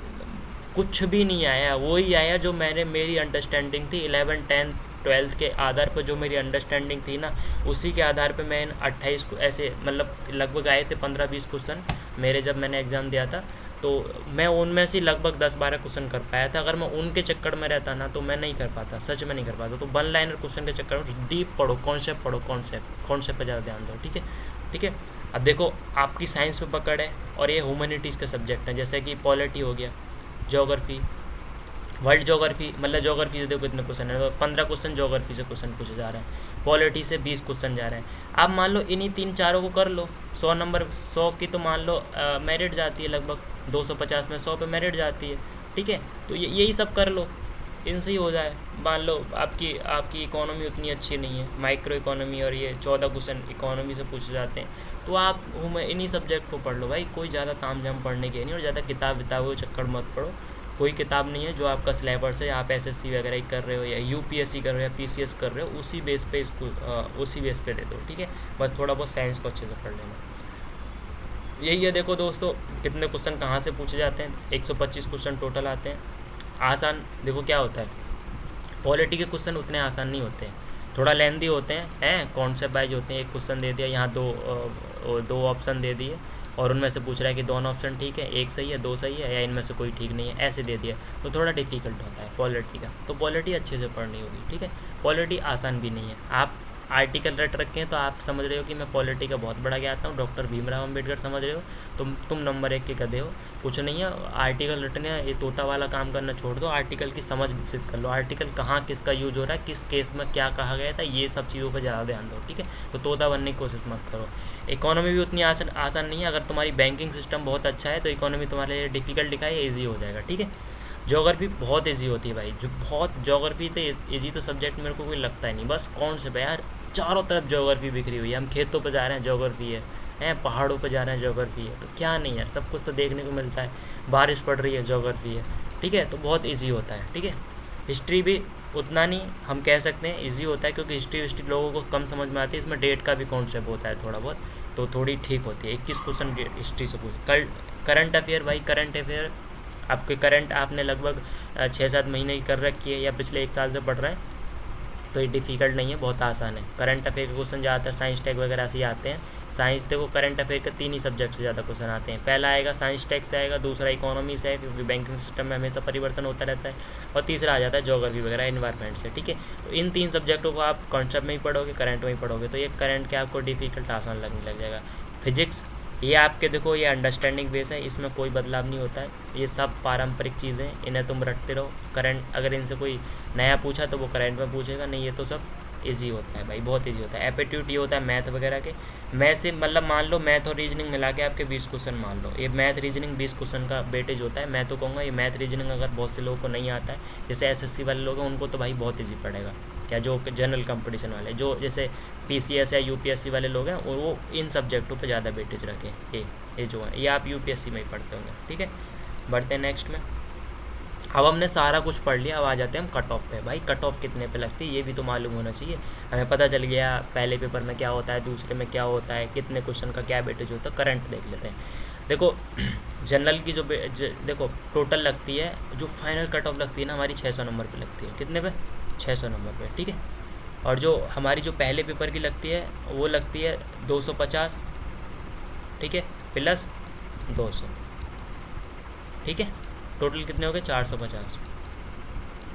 कुछ भी नहीं आया, वही आया जो मेरी अंडरस्टैंडिंग थी 11 10 12th के आधार पर, जो मेरी अंडरस्टैंडिंग थी ना, उसी के आधार पे मैं 28 को ऐसे मतलब लगभग आए थे 15-20 क्वेश्चन मेरे जब मैंने एग्ज़ाम दिया था। तो मैं उनमें से लगभग 10-12 क्वेश्चन कर पाया था। अगर मैं उनके चक्कर में रहता ना तो मैं नहीं कर पाता, सच में नहीं कर पाता। तो वन लाइनर क्वेश्चन के चक्कर में डीप पढ़ो, कॉन्सेप्ट पढ़ो, कॉन्सेप्ट पर ज़्यादा ध्यान दो। ठीक है, ठीक है। अब देखो आपकी साइंस पे पकड़ है और ये ह्यूमैनिटीज़ के सब्जेक्ट हैं, जैसे कि पॉलिटी हो गया, ज्योग्राफी, वर्ल्ड ज्योग्राफी, मतलब ज्योग्राफी से देखो कितने क्वेश्चन है, 15 क्वेश्चन ज्योग्राफी से क्वेश्चन पूछे जा रहे हैं, पॉलिटी से 20 क्वेश्चन जा रहे हैं। आप मान लो इन्हीं 3-4 को कर लो, 100 नंबर 100 की तो मान लो मेरिट जाती है, लगभग 250 में 100 पे मेरिट जाती है। ठीक है, तो यही सब कर लो, इनसे ही हो जाए। मान लो आपकी इकोनॉमी उतनी अच्छी नहीं है, माइक्रो इकोनॉमी, और ये 14 क्वेश्चन इकोनॉमी से पूछे जाते हैं, तो आप इन्हीं सब्जेक्ट को पढ़ लो भाई। कोई ज़्यादा ताम झाम पढ़ने के नहीं, और ज़्यादा किताब विताबों के चक्कर मत पढ़ो। कोई किताब नहीं है जो आपका सिलेबस है, आप एसएससी वगैरह ही कर रहे हो या यूपीएससी कर रहे हो या पीसीएस कर रहे हो, उसी बेस पे इसको उसी बेस पे दे दो। ठीक है, बस थोड़ा बहुत साइंस को अच्छे से पढ़ लेना। यही है, देखो दोस्तों कितने क्वेश्चन कहाँ से पूछे जाते हैं, 125 क्वेश्चन टोटल आते हैं। आसान देखो क्या होता है, पॉलिटी के क्वेश्चन उतने आसान नहीं होते हैं, थोड़ा लेंदी होते हैं कॉन्सेप्ट वाइज होते हैं। एक क्वेश्चन दे दिया, यहाँ दो ऑप्शन दे दिए और उनमें से पूछ रहा है कि दोनों ऑप्शन ठीक है, एक सही है, दो सही है, या इनमें से कोई ठीक नहीं है, ऐसे दे दिया, तो थोड़ा डिफिकल्ट होता है पॉलिटी का। तो पॉलिटी अच्छे से पढ़नी होगी। ठीक है, पॉलिटी आसान भी नहीं है। आप आर्टिकल रट रखे हैं तो आप समझ रहे हो कि मैं पॉलिटी का बहुत बड़ा ज्ञाता हूँ, डॉक्टर भीमराव अम्बेडकर समझ रहे हो, तुम नंबर 1 के गधे हो। कुछ नहीं है, आर्टिकल रटने ये तोता वाला काम करना छोड़ दो, आर्टिकल की समझ विकसित कर लो। आर्टिकल कहाँ किसका यूज हो रहा है, किस केस में क्या कहा गया था, ये सब चीज़ों पर ज़्यादा ध्यान दो। ठीक है, तो तोता बनने की कोशिश मत करो। इकोनॉमी भी उतनी आसान नहीं है। अगर तुम्हारी बैंकिंग सिस्टम बहुत अच्छा है तो इकोनॉमी तुम्हारे लिए डिफिकल्ट दिखाई, ईजी हो जाएगा। ठीक है, ज्योग्राफी बहुत ईजी होती है भाई, जो बहुत ज्योग्राफी तो ईजी तो सब्जेक्ट मेरे को कोई लगता ही नहीं। बस कौन से पे यार, चारों तरफ ज्योग्राफी बिखरी हुई है, हम खेतों पे जा रहे हैं ज्योग्राफी है, पहाड़ों पे जा रहे हैं ज्योग्राफी है, तो क्या नहीं यार, सब कुछ तो देखने को मिलता है। बारिश पड़ रही है ज्योग्राफी है। ठीक है, तो बहुत ईजी होता है। ठीक है, हिस्ट्री भी उतना नहीं हम कह सकते हैं ईजी होता है, क्योंकि हिस्ट्री लोगों को कम समझ में आती है, इसमें डेट का भी कॉन्सेप्ट होता है थोड़ा बहुत, तो थोड़ी ठीक होती है। 21 क्वेश्चन हिस्ट्री से पूछे। करंट अफेयर भाई, करंट अफेयर आपके करंट आपने लगभग 6-7 महीने की कर रखी है या पिछले 1 साल से पढ़ रहे हैं, तो ये डिफ़िकल्ट नहीं है, बहुत आसान है। करंट अफेयर के क्वेश्चन ज़्यादातर साइंस टेक वगैरह से ही आते हैं। साइंस देखो करंट अफेयर के 3 ही सब्जेक्ट से ज़्यादा क्वेश्चन आते हैं। पहला आएगा साइंस टेक से आएगा, दूसरा इकोनॉमी से है क्योंकि बैंकिंग सिस्टम में हमेशा परिवर्तन होता रहता है, और तीसरा आ जाता है ज्योग्राफी वगैरह इन्वायरमेंट से। ठीक है, तो इन 3 सब्जेक्टों को आप कॉन्सेप्ट में ही पढ़ोगे, करंट में ही पढ़ोगे, तो ये करंट के आपको डिफ़िकल्ट आसान लगने लग जाएगा। फिजिक्स ये आपके देखो ये अंडरस्टैंडिंग बेस है, इसमें कोई बदलाव नहीं होता है, ये सब पारंपरिक चीज़ें, इन्हें तुम रटते रहो। करंट अगर इनसे कोई नया पूछा तो वो करंट में पूछेगा, नहीं ये तो सब इजी होता है भाई, बहुत इजी होता है। एप्टीट्यूड ये होता है मैथ वगैरह के, मैथ से मतलब मान लो मैथ और रीजनिंग मिला के आपके 20 क्वेश्चन मान लो, ये मैथ रीजनिंग 20 क्वेश्चन का वेटेज होता है। मैं तो कहूँगा ये मैथ रीजनिंग अगर बहुत से लोगों को नहीं आता है, जैसे एसएससी वाले लोग हैं, उनको तो भाई बहुत ईजी पड़ेगा, क्या जो जनरल कंपटीशन वाले, जो जैसे पीसीएस या यूपीएससी वाले लोग हैं, वो इन सब्जेक्टों पे ज़्यादा वेटेज रखें। ये जो है ये आप यूपीएससी में ही पढ़ते होंगे। ठीक है, बढ़ते हैं नेक्स्ट में। अब हमने सारा कुछ पढ़ लिया, अब आ जाते हैं हम कट ऑफ पे। भाई कट ऑफ कितने पे लगती है ये भी तो मालूम होना चाहिए। हमें पता चल गया पहले पेपर में क्या होता है, दूसरे में क्या होता है, कितने क्वेश्चन का क्या वेटेज होता है। करंट देख लेते हैं। देखो जनरल की देखो टोटल लगती है, जो फाइनल कट ऑफ लगती है ना हमारी 600 नंबर पे लगती है। कितने पे? 600 नंबर पे। ठीक है, और जो हमारी जो पहले पेपर की लगती है वो लगती है 250। ठीक है, प्लस 200। ठीक है, टोटल कितने हो गए? 450।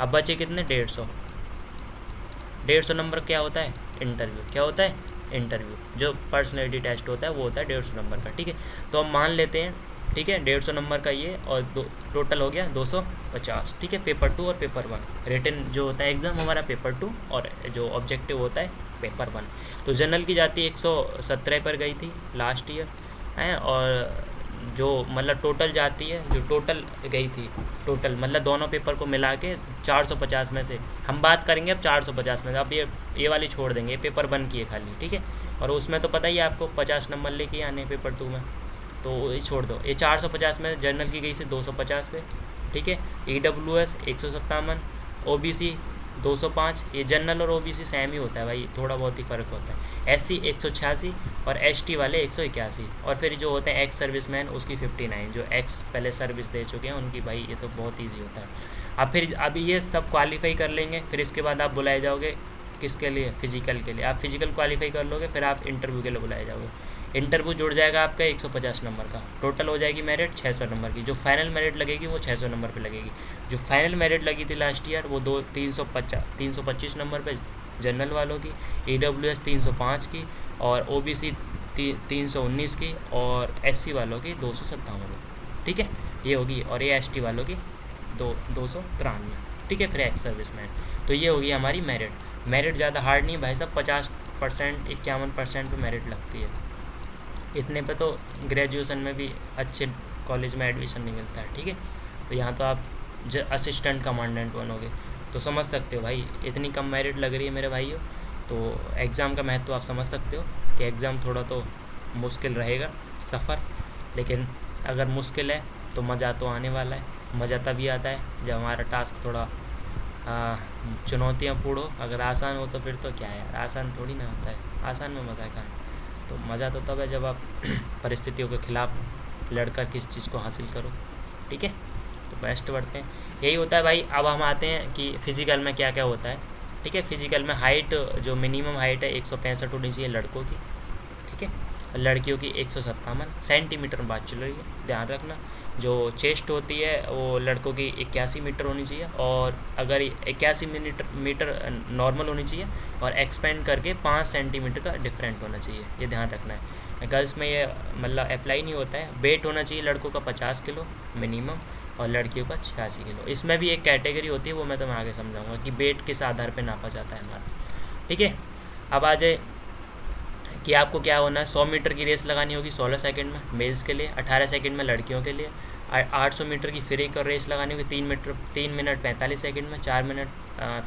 अब बचे कितने? 150। 150 नंबर क्या होता है? इंटरव्यू। क्या होता है? इंटरव्यू। जो पर्सनैलिटी टेस्ट होता है वो होता है 150 नंबर का। ठीक है, तो हम मान लेते हैं, ठीक है, 150 नंबर का ये, और टोटल हो गया 250। ठीक है, पेपर 2 और पेपर 1। रिटन जो होता है एग्ज़ाम हमारा पेपर 2, और जो ऑब्जेक्टिव होता है पेपर 1। तो जनरल की जाती 117 पर गई थी लास्ट ईयर है, और जो मतलब टोटल जाती है, जो टोटल गई थी, टोटल मतलब दोनों पेपर को मिला के 450 में से हम बात करेंगे अब 450 में से। अब ये वाली छोड़ देंगे, पेपर 1 की है खाली। ठीक है, और उसमें तो पता ही है आपको 50 नंबर लेके आने पेपर 2 में, तो ये छोड़ दो। ये 450 में जनरल की गई थी 250 पे। ठीक है, EWS 157, OBC 205। ये जनरल और ओबीसी सेम ही होता है भाई, थोड़ा बहुत ही फ़र्क होता है। एससी 186 और एसटी वाले 181। और फिर जो होते हैं एक्स सर्विसमैन उसकी 59, जो एक्स पहले सर्विस दे चुके हैं उनकी, भाई ये तो बहुत ईजी होता है। अब फिर अभी ये सब क्वालिफाई कर लेंगे, फिर इसके बाद आप बुलाए जाओगे किसके लिए, फिजिकल के लिए। आप फिजिकल क्वालिफाई कर लोगे, फिर आप इंटरव्यू के लिए बुलाए जाओगे। इंटरव्यू जुड़ जाएगा आपका 150 नंबर का, टोटल हो जाएगी मेरिट 600 नंबर की। जो फाइनल मेरिट लगेगी वो 600 नंबर पे लगेगी। जो फाइनल मेरिट लगी थी लास्ट ईयर वो 325 नंबर पे जनरल वालों की, EWS 305 की, और OBC 319 की, और SC वालों की 257 की। ठीक है, ये होगी। और ये ST वालों की 293। ठीक है, फिर एक्स सर्विसमैन। तो ये होगी हमारी मेरिट। मेरिट ज़्यादा हार्ड नहीं भाई साहब, 50%, 51% पे मेरिट लगती है। इतने पे तो ग्रेजुएशन में भी अच्छे कॉलेज में एडमिशन नहीं मिलता है। ठीक है, तो यहाँ तो आप असिस्टेंट कमांडेंट बनोगे। तो समझ सकते हो भाई, इतनी कम मेरिट लग रही है मेरे भाइयों। तो एग्ज़ाम का महत्व आप समझ सकते हो कि एग्ज़ाम थोड़ा तो मुश्किल रहेगा सफ़र, लेकिन अगर मुश्किल है तो मज़ा तो आने वाला है। मज़ा तभी आता है जब हमारा टास्क थोड़ा चुनौतियाँ पूर्ण हो। अगर आसान हो तो फिर तो क्या है यार, आसान थोड़ी ना होता है, आसान में मज़ा कहाँ है। तो मज़ा तो तब है जब आप परिस्थितियों के खिलाफ लड़कर किस चीज़ को हासिल करो। ठीक है, तो बेस्ट बढ़ते हैं, यही होता है भाई। अब हम आते हैं कि फ़िज़िकल में क्या क्या होता है। ठीक है, फ़िज़िकल में हाइट, जो मिनिमम हाइट है 165 होनी चाहिए लड़कों की। ठीक है, लड़कियों की 157 सेंटीमीटर में बात चल रही है, ध्यान रखना। जो चेस्ट होती है वो लड़कों की 81 मीटर होनी चाहिए, और अगर 81 मीटर नॉर्मल होनी चाहिए, और एक्सपेंड करके 5 सेंटीमीटर का डिफरेंट होना चाहिए, ये ध्यान रखना है। गर्ल्स में ये मतलब अप्लाई नहीं होता है। वेट होना चाहिए लड़कों का 50 किलो मिनिमम, और लड़कियों का 86 किलो। इसमें भी एक कैटेगरी होती है, वो मैं तुम्हें आगे समझाऊंगा कि वेट किस आधार पर नापा जाता है हमारा। ठीक है, अब आ जाए कि आपको क्या होना है। 100 मीटर की रेस लगानी होगी 16 सेकंड में मेल्स के लिए, 18 सेकंड में लड़कियों के लिए। 800 मीटर की फ्री कर रेस लगानी होगी 3 मिनट 45 सेकंड में, 4 मिनट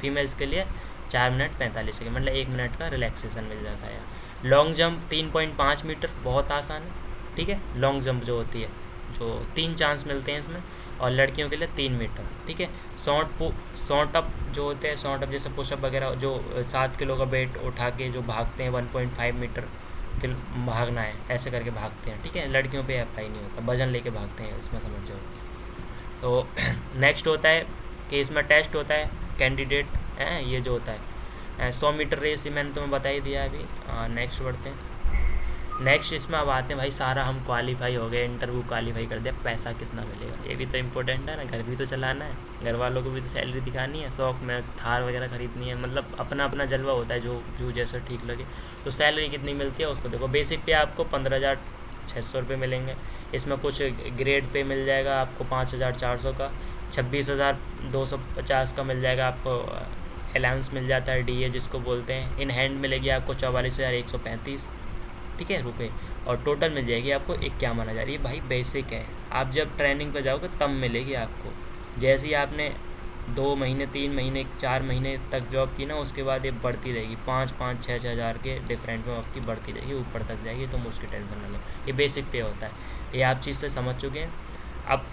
फीमेल्स के लिए, 4 मिनट 45 सेकंड, मतलब 1 मिनट का रिलैक्सेशन मिल जाता है। लॉन्ग जंप 3.5 मीटर, बहुत आसान है। ठीक है, लॉन्ग जंप जो होती है, जो 3 चांस मिलते हैं इसमें, और लड़कियों के लिए 3 मीटर। ठीक है, शॉर्ट अप जो होते हैं, शॉर्ट अप जैसे पुशअप वगैरह, जो 7 किलो का वेट उठा के जो भागते हैं 1.5 मीटर फिर भागना है, ऐसे करके भागते हैं। ठीक है, लड़कियों पे अप्लाई नहीं होता, वजन लेके भागते हैं, इसमें समझ जाओ। तो नेक्स्ट होता है कि इसमें टेस्ट होता है कैंडिडेट है, ये जो होता है 100 मीटर रेस, ही मैंने तुम्हें बता ही दिया अभी। नेक्स्ट बढ़ते हैं। नेक्स्ट इसमें अब आते हैं भाई, सारा हम क्वालिफाई हो गए, इंटरव्यू क्वालिफाई कर दिया, पैसा कितना मिलेगा, ये भी तो इम्पोर्टेंट है ना। घर भी तो चलाना है, घर वालों को भी तो सैलरी दिखानी है, शौक में थार वगैरह खरीदनी है, मतलब अपना अपना जलवा होता है, जो जैसा ठीक लगे। तो सैलरी कितनी मिलती है उसको देखो। बेसिक पे आपको 15,600 रुपये मिलेंगे। इसमें कुछ ग्रेड पे मिल जाएगा आपको 5,400 का, 26,250 का मिल जाएगा आपको। अलाउंस मिल जाता है DA जिसको बोलते हैं। इन हैंड मिलेगी आपको 44,135, ठीक है, रुपये। और टोटल मिल जाएगी आपको 51,000। ये भाई बेसिक है, आप जब ट्रेनिंग पर जाओगे तब मिलेगी आपको। जैसे ही आपने 2 महीने 3 महीने 4 महीने तक जॉब की ना, उसके बाद ये बढ़ती रहेगी, 5-5, 6-6 हज़ार के डिफरेंट में आपकी बढ़ती रहेगी, ऊपर तक जाएगी। तो मुझकी टेंशन ना लो, ये बेसिक पे होता है, ये आप चीज़ से समझ चुके हैं। अब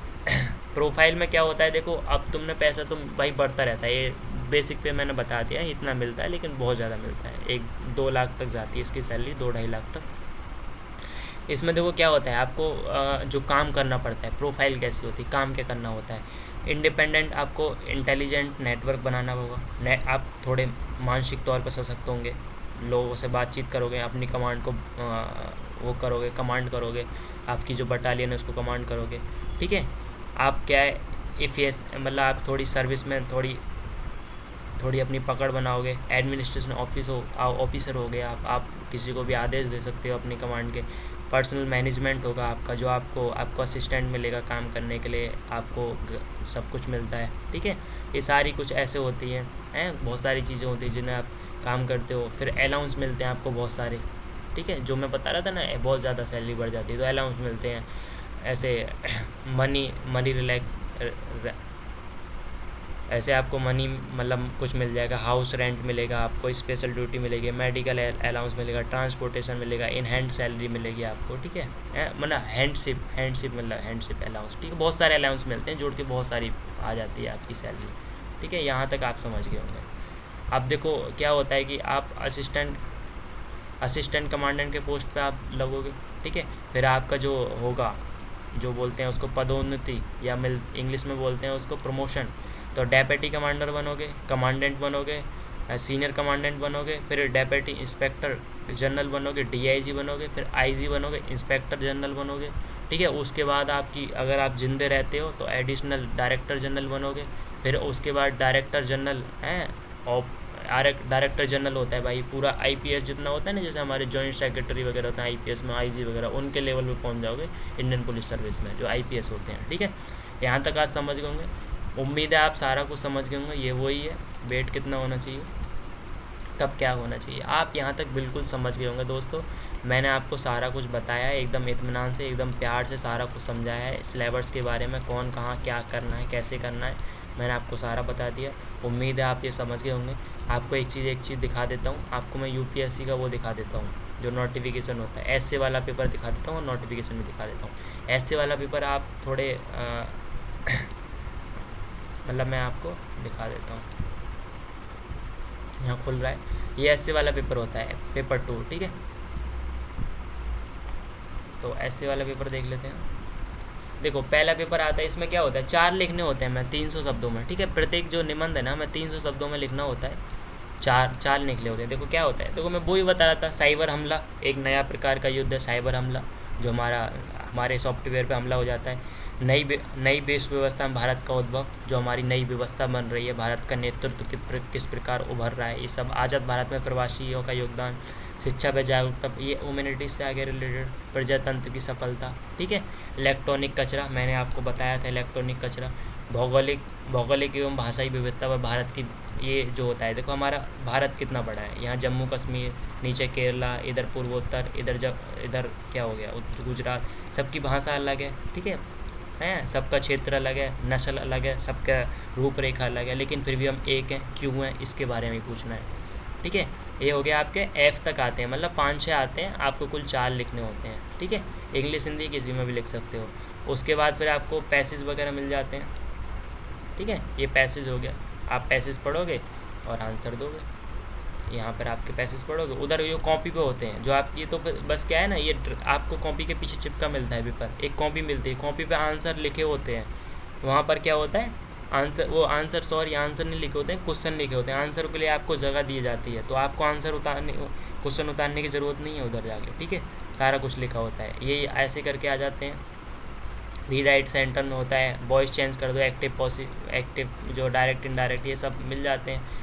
प्रोफाइल में क्या होता है देखो, अब तुमने पैसा तुम भाई बढ़ता रहता है। ये बेसिक पे मैंने बता दिया इतना मिलता है, लेकिन बहुत ज़्यादा मिलता है, 1-2 लाख तक जाती है इसकी सैलरी, 2-2.5 लाख तक। इसमें देखो क्या होता है, आपको जो काम करना पड़ता है, प्रोफाइल कैसी होती है, काम क्या करना होता है। इंडिपेंडेंट, आपको इंटेलिजेंट नेटवर्क बनाना होगा। आप थोड़े मानसिक तौर पर सशक्त होंगे, लोगों से बातचीत करोगे, अपनी कमांड को वो करोगे, कमांड करोगे, आपकी जो बटालियन है उसको कमांड करोगे। ठीक है, आप क्या है इफ़ियस, मतलब आप थोड़ी सर्विस में थोड़ी अपनी पकड़ बनाओगे। एडमिनिस्ट्रेशन ऑफिसर हो गए आप किसी को भी आदेश दे सकते हो अपनी कमांड के। पर्सनल मैनेजमेंट होगा आपका, जो आपको असिस्टेंट मिलेगा काम करने के लिए, आपको सब कुछ मिलता है। ठीक है, ये सारी कुछ ऐसे होती हैं बहुत सारी चीज़ें होती हैं जिन्हें आप काम करते हो। फिर अलाउंस मिलते हैं आपको बहुत सारे। ठीक है, जो मैं बता रहा था ना, बहुत ज़्यादा सैलरी बढ़ जाती है तो अलाउंस मिलते हैं। ऐसे मनी रिलैक्स, ऐसे आपको मनी मतलब कुछ मिल जाएगा, हाउस रेंट मिलेगा आपको, स्पेशल ड्यूटी मिलेगी, मेडिकल अलाउंस मिलेगा, ट्रांसपोर्टेशन मिलेगा, इन हैंड सैलरी मिलेगी आपको। ठीक है, मतलब हैंडशिप मतलब हैंडशिप अलाउंस। ठीक है, बहुत सारे अलाउंस मिलते हैं, जोड़ के बहुत सारी आ जाती है आपकी सैलरी। ठीक है, यहाँ तक आप समझ गए होंगे। अब देखो क्या होता है कि आप असिस्टेंट कमांडेंट के पोस्ट पे आप लगोगे, ठीक है। फिर आपका जो होगा, जो बोलते हैं उसको पदोन्नति, या इंग्लिश में बोलते हैं उसको प्रमोशन। तो डेप्यूटी कमांडर बनोगे, कमांडेंट बनोगे, सीनियर कमांडेंट बनोगे, फिर डेप्यूटी इंस्पेक्टर जनरल बनोगे, डीआईजी बनोगे, फिर आईजी बनोगे, इंस्पेक्टर जनरल बनोगे, ठीक है। उसके बाद आपकी, अगर आप जिंदे रहते हो तो एडिशनल डायरेक्टर जनरल बनोगे। फिर उसके बाद डायरेक्टर जनरल हैं, और डायरेक्टर जनरल होता है भाई पूरा आईपीएस जितना होता है ना, जैसे हमारे जॉइंट सेक्रेटरी वगैरह होते हैं आईपीएस में, आईजी वगैरह, उनके लेवल पे पहुंच जाओगे इंडियन पुलिस सर्विस में, जो आईपीएस होते हैं, ठीक है। यहाँ तक आज समझ गए होंगे, उम्मीद है आप सारा कुछ समझ गए होंगे। ये वही है, वेट कितना होना चाहिए, कब क्या होना चाहिए, आप यहाँ तक बिल्कुल समझ गए होंगे दोस्तों। मैंने आपको सारा कुछ बताया है, एकदम इत्मीनान से, एकदम प्यार से सारा कुछ समझाया है। सिलेबस के बारे में कौन कहाँ क्या करना है, कैसे करना है, मैंने आपको सारा बता दिया। उम्मीद है आप ये समझ गए होंगे। आपको एक चीज़ दिखा देता हूँ, आपको मैं यूपीएससी का वो दिखा देता हूँ, जो नोटिफिकेशन होता है, ऐसे वाला पेपर दिखा देता हूँ और नोटिफिकेशन भी दिखा देता हूँ। ऐसे वाला पेपर आप थोड़े मतलब मैं आपको दिखा देता हूँ, यहाँ खुल रहा है, ये ऐसे वाला पेपर होता है, पेपर 2, ठीक है। तो ऐसे वाला पेपर देख लेते हैं। देखो पहला पेपर आता है, इसमें क्या होता है, 4 लिखने होते हैं, मैं 300 शब्दों में, ठीक है। प्रत्येक जो निबंध है ना, मैं 300 शब्दों में लिखना होता है, चार निकले होते हैं। देखो क्या होता है, देखो मैं वो ही बता रहा था, साइबर हमला एक नया प्रकार का युद्ध है, साइबर हमला, जो हमारे सॉफ्टवेयर पे हमला हो जाता है। नई देश व्यवस्था में भारत का उद्भव, जो हमारी नई व्यवस्था बन रही है, भारत का नेतृत्व किस प्रकार उभर रहा है, ये सब आज़ाद भारत में प्रवासियों का योगदान, शिक्षा व जागरूकता, ये ह्यूमैनिटीज से आगे रिलेटेड, प्रजातंत्र की सफलता, ठीक है। इलेक्ट्रॉनिक कचरा, मैंने आपको बताया था इलेक्ट्रॉनिक कचरा। भौगोलिक एवं भाषाई विविधता व भारत की, ये जो होता है, देखो हमारा भारत कितना बड़ा है, यहाँ जम्मू कश्मीर, नीचे केरला, इधर पूर्वोत्तर, इधर क्या हो गया गुजरात, सबकी भाषा अलग है, ठीक है, सबका क्षेत्र अलग है, नस्ल अलग है, सबका रूपरेखा अलग है, लेकिन फिर भी हम एक हैं, क्यों हैं, इसके बारे में पूछना है, ठीक है। ये हो गया आपके एफ तक आते हैं, मतलब 5-6 आते हैं, आपको कुल 4 लिखने होते हैं, ठीक है। इंग्लिश हिंदी किसी में भी लिख सकते हो। उसके बाद फिर आपको पैसेज वगैरह मिल जाते हैं, ठीक है। ये पैसेज हो गया, आप पैसेज पढ़ोगे और आंसर दोगे, यहाँ पर आपके पैसेज पढ़ोगे। उधर ये कॉपी पे होते हैं, जो आपकी तो बस क्या है ना, ये आपको कॉपी के पीछे चिपका मिलता है पेपर, एक कॉपी मिलती है, कॉपी पे आंसर लिखे होते हैं। वहाँ पर क्या होता है, आंसर नहीं लिखे होते हैं, क्वेश्चन लिखे होते हैं। आंसर के लिए आपको जगह दी जाती है, तो आपको क्वेश्चन उतारने की ज़रूरत नहीं है उधर जाके, ठीक है। सारा कुछ लिखा होता है, ये ऐसे करके आ जाते हैं। रीराइट सेंटर में होता है, वॉइस चेंज कर दो, एक्टिव जो डायरेक्ट इनडायरेक्ट, ये सब मिल जाते हैं।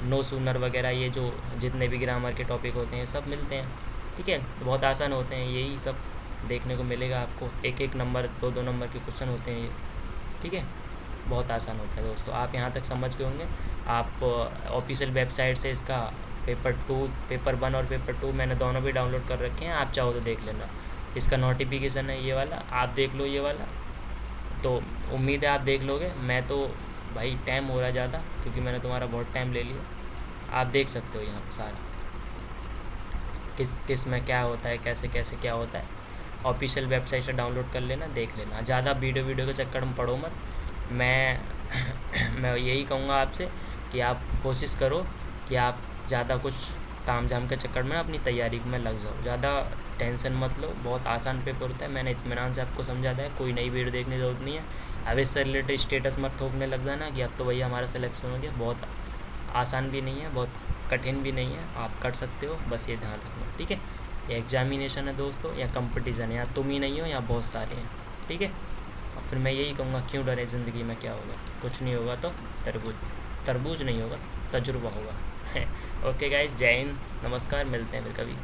नो सूनर वगैरह, ये जो जितने भी ग्रामर के टॉपिक होते हैं सब मिलते हैं, ठीक है। तो बहुत आसान होते हैं, यही सब देखने को मिलेगा आपको। 1-1 नंबर 2-2 नंबर के क्वेश्चन होते हैं ये, ठीक है। बहुत आसान होता है दोस्तों, आप यहाँ तक समझ के होंगे। आप ऑफिशियल वेबसाइट से इसका पेपर 1 और पेपर 2 मैंने दोनों भी डाउनलोड कर रखे हैं, आप चाहो तो देख लेना। इसका नोटिफिकेशन है ये वाला, आप देख लो ये वाला, तो उम्मीद है आप देख लोगे। मैं तो भाई टाइम हो रहा है ज़्यादा, क्योंकि मैंने तुम्हारा बहुत टाइम ले लिया। आप देख सकते हो यहाँ पर सारा किस में क्या होता है, कैसे कैसे क्या होता है। ऑफिशियल वेबसाइट से डाउनलोड कर लेना, देख लेना। ज़्यादा वीडियो के चक्कर में पढ़ो मत। मैं यही कहूँगा आपसे कि आप कोशिश करो कि आप ज़्यादा कुछ तामझाम के चक्कर में अपनी तैयारी में लग जाओ, ज़्यादा टेंशन मत लो। बहुत आसान पेपर होता है, मैंने इत्मीनान से आपको समझा दिया है, कोई नई वीडियो देखने की ज़रूरत नहीं है। अब इससे रिलेटेड स्टेटस मत ठोकने लग जाना कि अब तो भैया हमारा सिलेक्शन हो गया। बहुत आसान भी नहीं है, बहुत कठिन भी नहीं है, आप कर सकते हो, बस ये ध्यान रखना, ठीक है। ये एग्जामिनेशन है दोस्तों, या कंपटीशन है, या तुम ही नहीं हो, या बहुत सारे हैं, ठीक है। और फिर मैं यही कहूँगा, क्यों डरे, ज़िंदगी में क्या होगा, कुछ नहीं होगा तो तरबूज नहीं होगा, तजुर्बा होगा। ओके गाइस, जय हिंद, नमस्कार, मिलते हैं फिर कभी।